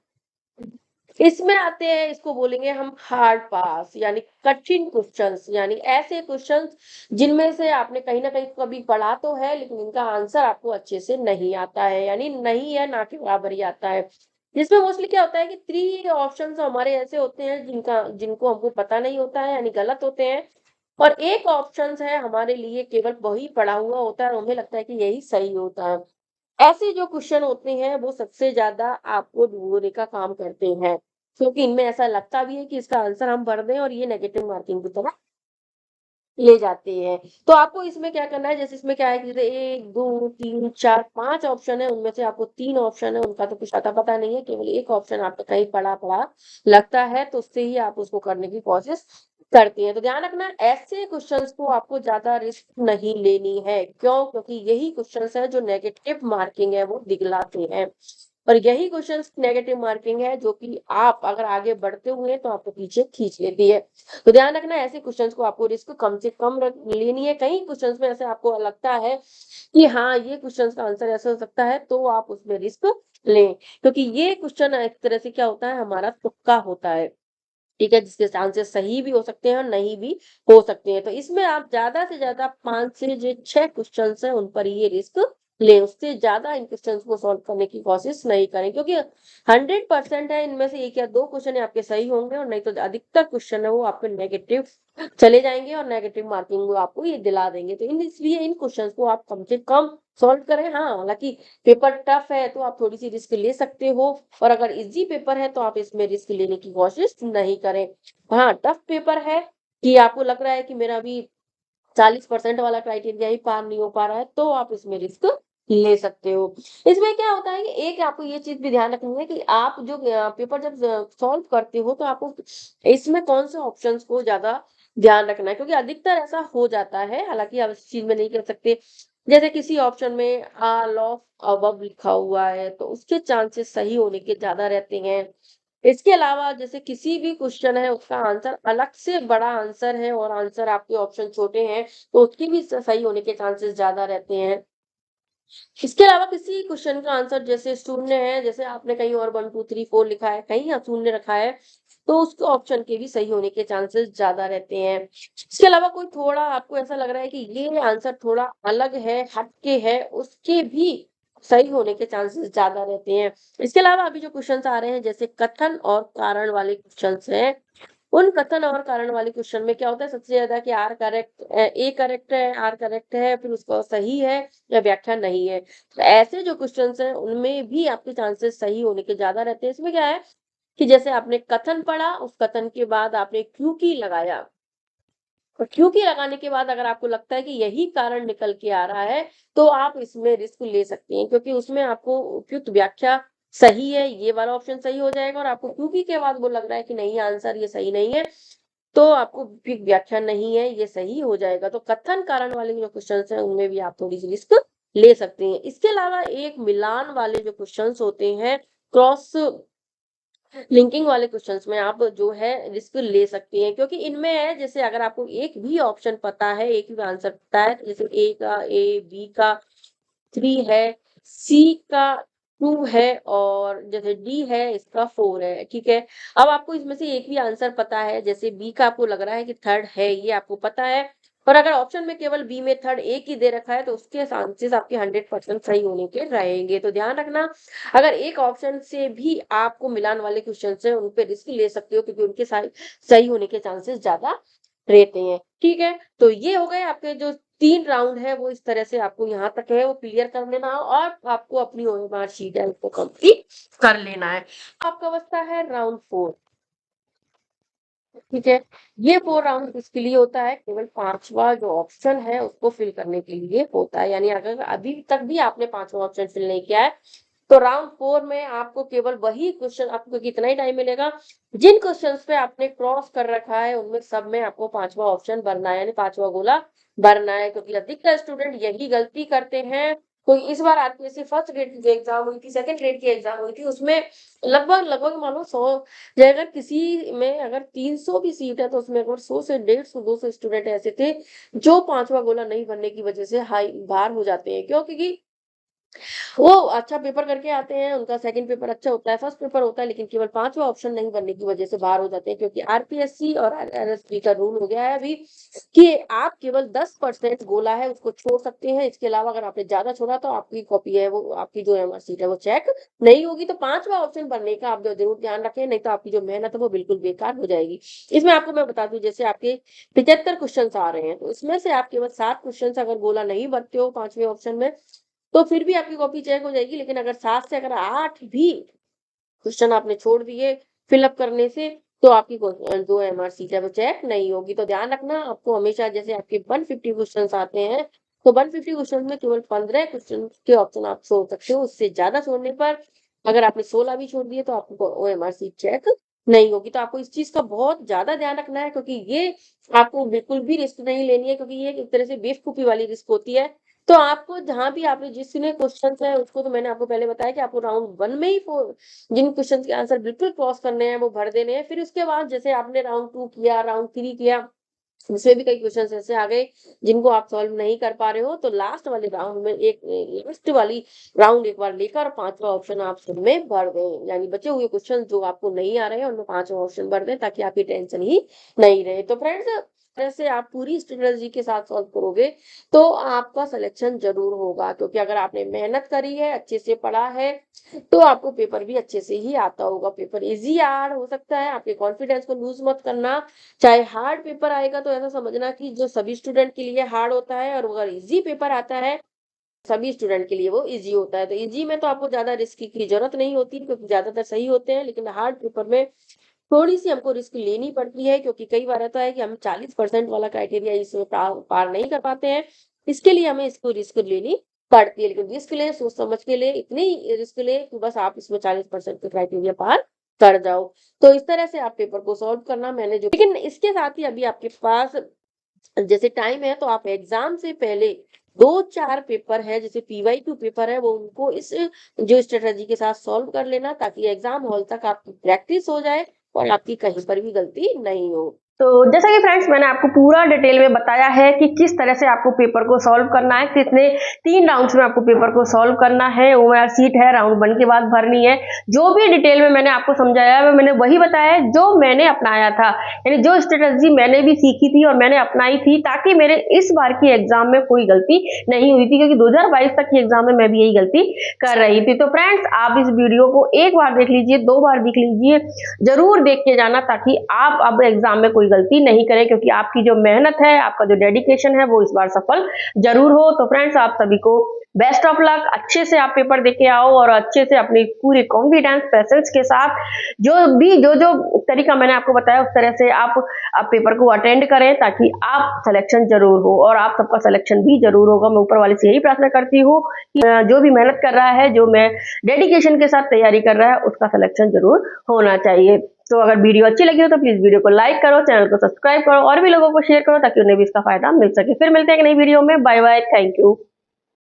इसमें आते हैं, इसको बोलेंगे हम हार्ड पास, यानी कठिन क्वेश्चंस, यानी ऐसे क्वेश्चंस जिनमें से आपने कहीं न कहीं कभी पढ़ा तो है, लेकिन इनका आंसर आपको अच्छे से नहीं आता है, यानी नहीं है, ना के बराबर ही आता है। जिसमें मोस्टली क्या होता है कि 3 ऑप्शंस हमारे ऐसे होते हैं जिनको हमको पता नहीं होता है, यानी गलत होते हैं, और एक ऑप्शंस है हमारे लिए केवल वही पढ़ा हुआ होता है और हमें लगता है कि यही सही होता है। ऐसे जो क्वेश्चन होते हैं वो सबसे ज़्यादा आपको डुबोने का काम करते हैं, क्योंकि इनमें ऐसा लगता भी है कि इसका आंसर हम भर दें और ये नेगेटिव मार्किंग की तरफ ले जाते हैं। तो आपको इसमें क्या करना है, जैसे इसमें क्या है कि जैसे 1, 2, 3, 4, 5 ऑप्शन है, उनमें से आपको 3 ऑप्शन है, उनका तो कुछ अता-पता नहीं है, केवल एक ऑप्शन आपको कहीं पढ़ा-पढ़ा लगता है, तो उससे ही आप उसको करने की कोशिश करते हैं। तो ध्यान रखना, ऐसे क्वेश्चंस को आपको ज़्यादा रिस्क नहीं लेनी है। क्यों? क्योंकि यही क्वेश्चंस हैं जो नेगेटिव मार्किंग है वो दिखलाते हैं। और यही क्वेश्चंस नेगेटिव मार्किंग है जो कि आप अगर आगे बढ़ते हुए तो आपको पीछे खींच लेती है। तो ध्यान रखना ऐसे क्वेश्चंस को आपको रिस्क कम से कम लेनी है। कई क्वेश्चंस में ऐसे आपको लगता है कि हाँ ये क्वेश्चंस का आंसर ऐसा हो सकता है, तो आप उसमें रिस्क लें, क्योंकि ये क्वेश्चन एक तरह से क्या होता है, हमारा तुक्का होता है। ठीक है, जिसके चांसेस सही भी हो सकते हैं और नहीं भी हो सकते हैं। तो इसमें आप ज्यादा से ज्यादा 5 से जो 6 क्वेश्चन है उन पर ये रिस्क लें, उससे ज्यादा इन क्वेश्चन को सॉल्व करने की कोशिश नहीं करें, क्योंकि 100% है इनमें से 1 या 2 क्वेश्चन आपके सही होंगे और नहीं तो अधिकतर क्वेश्चन है वो आपके नेगेटिव चले जाएंगे और नेगेटिव मार्किंग वो आपको ये दिला देंगे। तो इसलिए इन क्वेश्चन को आप कम से कम सॉल्व करें। हाँ, हालांकि पेपर टफ है तो आप थोड़ी सी रिस्क ले सकते हो, और अगर इजी पेपर है तो आप इसमें रिस्क लेने की कोशिश नहीं करें। हाँ, टफ पेपर है कि आपको लग रहा है कि मेरा अभी 40% वाला क्राइटेरिया ही पार नहीं हो पा रहा है, तो आप इसमें रिस्क ले सकते हो। इसमें क्या होता है कि एक आपको ये चीज भी ध्यान रखनी है कि आप जो पेपर जब सॉल्व करते हो तो आपको इसमें कौन से ऑप्शंस को ज्यादा ध्यान रखना है, क्योंकि अधिकतर ऐसा हो जाता है, हालांकि आप इस चीज में नहीं कर सकते। जैसे किसी ऑप्शन में ऑल ऑफ अबव लिखा हुआ है तो उसके चांसेस सही होने के ज्यादा रहते हैं। इसके अलावा जैसे किसी भी क्वेश्चन है उसका आंसर अलग से बड़ा आंसर है और आंसर आपके ऑप्शन छोटे हैं, तो उसके भी सही होने के चांसेस ज्यादा रहते हैं। इसके अलावा किसी क्वेश्चन का आंसर जैसे शून्य है, जैसे आपने कहीं और 1 2 3 4 लिखा है, कहीं शून्य रखा है, तो उसके ऑप्शन के भी सही होने के चांसेस ज्यादा रहते हैं। इसके अलावा कोई थोड़ा आपको ऐसा लग रहा है कि ये आंसर थोड़ा अलग है, हटके है, उसके भी सही होने के चांसेस ज्यादा रहते हैं। इसके अलावा अभी जो क्वेश्चंस आ रहे हैं जैसे कथन और कारण वाले क्वेश्चंस हैं, उन कथन और कारण वाले क्वेश्चन में क्या होता है, सबसे ज्यादा कि आर करेक्ट, ए करेक्ट है, आर करेक्ट है, फिर उसका सही है या व्याख्या नहीं है। तो ऐसे जो क्वेश्चंस हैं उनमें भी आपके चांसेस सही होने के ज्यादा रहते हैं। इसमें क्या है कि जैसे आपने कथन पढ़ा, उस कथन के बाद आपने क्योंकि लगाया, और क्योंकि लगाने के बाद अगर आपको लगता है कि यही कारण निकल के आ रहा है, तो आप इसमें रिस्क ले सकते हैं, क्योंकि उसमें आपको उपयुक्त व्याख्या सही है, ये वाला ऑप्शन सही हो जाएगा, और आपको क्योंकि के बाद वो लग रहा है कि नहीं आंसर ये सही नहीं है, तो आपको उपयुक्त व्याख्या नहीं है, ये सही हो जाएगा। तो कथन कारण वाले जो क्वेश्चन हैं उनमें भी आप थोड़ी सी रिस्क ले सकते हैं। इसके अलावा एक मिलान वाले जो क्वेश्चंस होते हैं, क्रॉस लिंकिंग वाले क्वेश्चंस में आप जो है रिस्क ले सकती हैं, क्योंकि इनमें है जैसे अगर आपको एक भी ऑप्शन पता है, एक भी आंसर पता है, तो जैसे ए का ए, बी का 3 है, सी का 2 है, और जैसे डी है इसका 4 है। ठीक है, अब आपको इसमें से एक भी आंसर पता है, जैसे बी का आपको लग रहा है कि थर्ड है, ये आपको पता है, पर अगर ऑप्शन में केवल बी में थर्ड एक ही दे रखा है तो उसके चांसेस आपके 100% सही होने के रहेंगे। तो ध्यान रखना, अगर एक ऑप्शन से भी आपको मिलान वाले क्वेश्चन है उन पे रिस्क ले सकते हो, क्योंकि उनके सही होने के चांसेस ज्यादा रहते हैं। ठीक है, तो ये हो गए आपके जो 3 राउंड है, वो इस तरह से आपको यहाँ तक है वो क्लियर कर लेना है, और आपको अपनी ओएमआर शीट है उसको कंप्लीट कर लेना है। आपका बचता है राउंड 4। ठीक है, ये 4 राउंड किसके लिए होता है, केवल 5वां जो ऑप्शन है उसको फिल करने के लिए होता है। यानी अगर अभी तक भी आपने 5वां ऑप्शन फिल नहीं किया है, तो राउंड 4 में आपको केवल वही क्वेश्चन, आपको कितना ही टाइम मिलेगा, जिन क्वेश्चंस पे आपने क्रॉस कर रखा है उनमें सब में आपको 5वां ऑप्शन भरना है, यानी 5वां गोला भरना है, क्योंकि अधिकतर स्टूडेंट यही गलती करते हैं। कोई इस बार आरपीएससी फर्स्ट ग्रेड की जो एग्जाम हुई थी, सेकंड ग्रेड की एग्जाम हुई थी, उसमें लगभग लगभग मान लो 100, या अगर किसी में अगर 300 भी सीट है तो उसमें अगर 100 से 150 200 स्टूडेंट ऐसे थे जो 5वां गोला नहीं भरने की वजह से हाई बाहर हो जाते हैं। क्यों? क्योंकि वो अच्छा पेपर करके आते हैं, उनका सेकंड पेपर अच्छा होता है, फर्स्ट पेपर होता है, लेकिन केवल 5वां ऑप्शन नहीं बनने की वजह से बाहर हो जाते हैं, क्योंकि आरपीएससी और आरआरएसबी का रूल हो गया है अभी कि आप केवल 10% गोला है उसको छोड़ सकते हैं। इसके अलावा अगर आपने ज्यादा छोड़ा तो आपकी कॉपी है वो, आपकी जो एमआर सीट है वो चेक नहीं होगी। तो 5वां ऑप्शन बनने का आप जरूर ध्यान रखें, नहीं तो आपकी जो मेहनत है वो बिल्कुल बेकार हो जाएगी। इसमें आपको मैं बता दूं, जैसे आपके 75 क्वेश्चन आ रहे हैं, तो इसमें से आप केवल 7 क्वेश्चन अगर गोला नहीं भरते हो 5वें ऑप्शन में, तो फिर भी आपकी कॉपी चेक हो जाएगी। लेकिन अगर 7 से अगर 8 भी क्वेश्चन आपने छोड़ दिए फिलअप करने से, तो आपकी जो एमआर सीट है वो चेक नहीं होगी। तो ध्यान रखना, आपको हमेशा जैसे आपके 150 क्वेश्चन आते हैं, तो 150 क्वेश्चन में केवल 15 क्वेश्चन के ऑप्शन आप छोड़ सकते हो। उससे ज्यादा छोड़ने पर, अगर आपने 16 भी छोड़ दिए, तो आपको ओएमआर सीट चेक नहीं होगी। तो आपको इस चीज का बहुत ज्यादा ध्यान रखना है, क्योंकि ये आपको बिल्कुल भी रिस्क नहीं लेनी है, क्योंकि ये एक तरह से बेवकूफी वाली रिस्क होती है तो आपको जहाँ भी आपने जिसने क्वेश्चंस है उसको तो मैंने आपको पहले बताया कि आपको राउंड 1 में ही जिन क्वेश्चंस के आंसर बिल्कुल क्रॉस करने हैं वो भर देने हैं। फिर उसके बाद जैसे आपने राउंड 2 किया, राउंड 3 किया, उसमें भी कई क्वेश्चंस ऐसे आ गए जिनको आप सॉल्व नहीं कर पा रहे हो, तो लास्ट वाले राउंड में लास्ट वाली राउंड एक बार लेकर 5वां ऑप्शन आप सब में भर दें। यानी बचे हुए क्वेश्चन जो आपको नहीं आ रहे हैं उनमें 5वां ऑप्शन भर दें ताकि आपकी टेंशन ही नहीं रहे। तो फ्रेंड्स, जैसे आप पूरी स्ट्रेटजी के साथ सॉल्व करोगे तो आपका सिलेक्शन जरूर होगा, क्योंकि अगर आपने मेहनत करी है, अच्छे से पढ़ा है, तो आपको पेपर भी अच्छे से ही आता होगा। पेपर इजी हार्ड हो सकता है, आपके कॉन्फिडेंस को लूज मत करना। चाहे हार्ड पेपर आएगा तो ऐसा समझना कि जो सभी स्टूडेंट के लिए हार्ड होता है, और अगर इजी पेपर आता है सभी स्टूडेंट के लिए वो इजी होता है। तो इजी में तो आपको ज्यादा रिस्क की जरूरत नहीं होती क्योंकि ज्यादातर सही होते हैं, लेकिन हार्ड पेपर में थोड़ी सी हमको रिस्क लेनी पड़ती है, क्योंकि कई बार ऐसा है कि हम 40% वाला क्राइटेरिया इसमें पार नहीं कर पाते हैं। इसके लिए हमें इसको रिस्क लेनी पड़ती है, लेकिन रिस्क ले सोच समझ के ले, इतनी रिस्क ले कि बस आप इसमें 40% के क्राइटेरिया पार कर जाओ। तो इस तरह से आप पेपर को सॉल्व करना, मैंने जो, लेकिन इसके साथ ही अभी आपके पास जैसे टाइम है तो आप एग्जाम से पहले 2-4 पेपर है, जैसे PYQ पेपर है, वो उनको इस जो स्ट्रेटजी के साथ सॉल्व कर लेना ताकि एग्जाम हॉल तक आपकी प्रैक्टिस हो जाए और आपकी कहीं पर भी गलती नहीं हो। तो जैसा कि फ्रेंड्स मैंने आपको पूरा डिटेल में बताया है कि किस तरह से आपको पेपर को सॉल्व करना है, कितने 3 राउंड्स में आपको पेपर को सॉल्व करना है, OMR सीट है राउंड 1 के बाद भरनी है। जो भी डिटेल में मैंने आपको समझाया है मैंने वही बताया है जो मैंने अपनाया था, यानी जो स्ट्रेटजी मैंने भी सीखी थी और मैंने अपनाई थी, ताकि मेरे इस बार की एग्जाम में कोई गलती नहीं हुई थी, क्योंकि 2022 तक की एग्जाम में मैं भी यही गलती कर रही थी। तो फ्रेंड्स आप इस वीडियो को एक बार देख लीजिए, 2 बार देख लीजिए, जरूर देख के जाना ताकि आप अब एग्जाम में कोई गलती नहीं करें, क्योंकि आपकी जो मेहनत है, आपका जो डेडिकेशन है वो इस बार सफल जरूर हो। तो फ्रेंड्स आप सभी को बेस्ट ऑफ लक, अच्छे से आप पेपर दे के आओ और अच्छे से अपनी पूरी कॉन्फिडेंस पेशेंस के साथ जो तरीका मैंने आपको बताया उस तरह से आप पेपर को अटेंड करें ताकि आप सिलेक्शन जरूर हो, और आप सबका सिलेक्शन भी जरूर होगा। मैं ऊपर वाले से यही प्रार्थना करती हूँ कि जो भी मेहनत कर रहा है, जो मैं डेडिकेशन के साथ तैयारी कर रहा है, उसका सिलेक्शन जरूर होना चाहिए। तो अगर वीडियो अच्छी लगी हो तो प्लीज वीडियो को लाइक करो, चैनल को सब्सक्राइब करो और भी लोगों को शेयर करो ताकि उन्हें भी इसका फायदा मिल सके। फिर मिलते हैं एक नई वीडियो में। Bye bye, thank you.